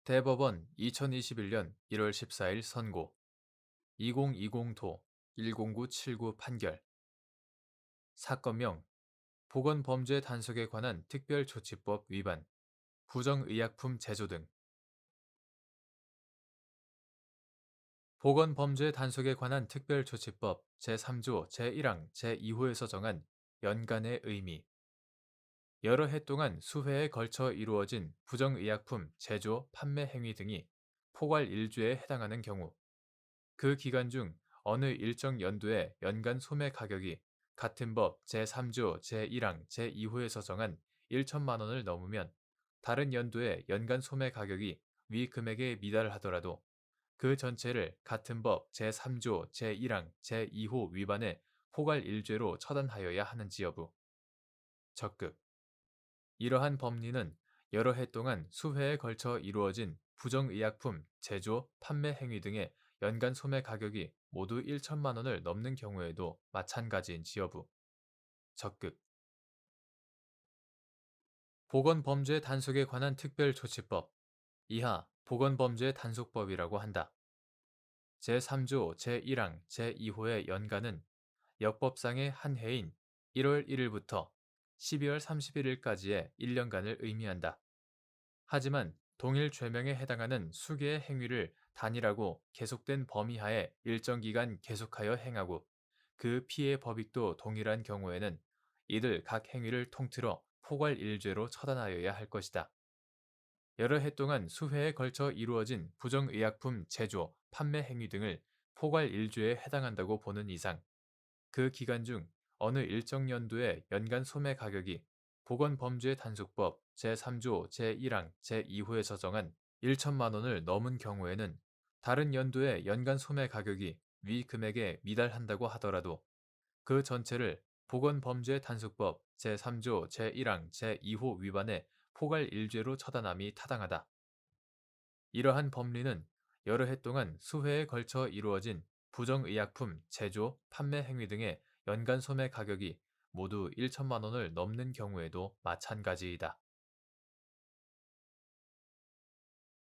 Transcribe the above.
대법원 2021년 1월 14일 선고 2020도 10979 판결 사건명 보건범죄 단속에 관한 특별조치법 위반 부정의약품 제조 등 보건범죄 단속에 관한 특별조치법 제3조 제1항 제2호에서 정한 연간의 의미 여러 해 동안 수회에 걸쳐 이루어진 부정의약품 제조, 판매 행위 등이 포괄 1주에 해당하는 경우 그 기간 중 어느 일정 연도의 연간 소매 가격이 같은 법 제3조 제1항 제2호에서 정한 1천만 원을 넘으면 다른 연도의 연간 소매 가격이 위 금액에 미달하더라도 그 전체를 같은 법 제3조 제1항 제2호 위반의 포괄 1죄로 처단하여야 하는지 여부. 적극. 이러한 법리는 여러 해 동안 수회에 걸쳐 이루어진 부정의약품 제조, 판매 행위 등의 연간 소매 가격이 모두 1천만 원을 넘는 경우에도 마찬가지인지 여부. 적극. 보건범죄 단속에 관한 특별조치법 이하 보건범죄 단속법이라고 한다. 제3조 제1항 제2호의 연간은 역법상의 한 해인 1월 1일부터 12월 31일까지의 1년간을 의미한다. 하지만 동일 죄명에 해당하는 수개의 행위를 단일하고 계속된 범위 하에 일정 기간 계속하여 행하고 그 피해 법익도 동일한 경우에는 이들 각 행위를 통틀어 포괄 일죄로 처단하여야 할 것이다. 여러 해 동안 수회에 걸쳐 이루어진 부정의약품 제조, 판매 행위 등을 포괄 일죄에 해당한다고 보는 이상 그 기간 중 어느 일정 연도의 연간 소매 가격이 보건범죄단속법 제3조 제1항 제2호에서 정한 1천만 원을 넘은 경우에는 다른 연도의 연간 소매 가격이 위 금액에 미달한다고 하더라도 그 전체를 보건범죄단속법 제3조 제1항 제2호 위반의 포괄 일죄로 처단함이 타당하다. 이러한 법리는 여러 해 동안 수회에 걸쳐 이루어진 부정의약품 제조, 판매 행위 등의 연간 소매 가격이 모두 1천만 원을 넘는 경우에도 마찬가지이다.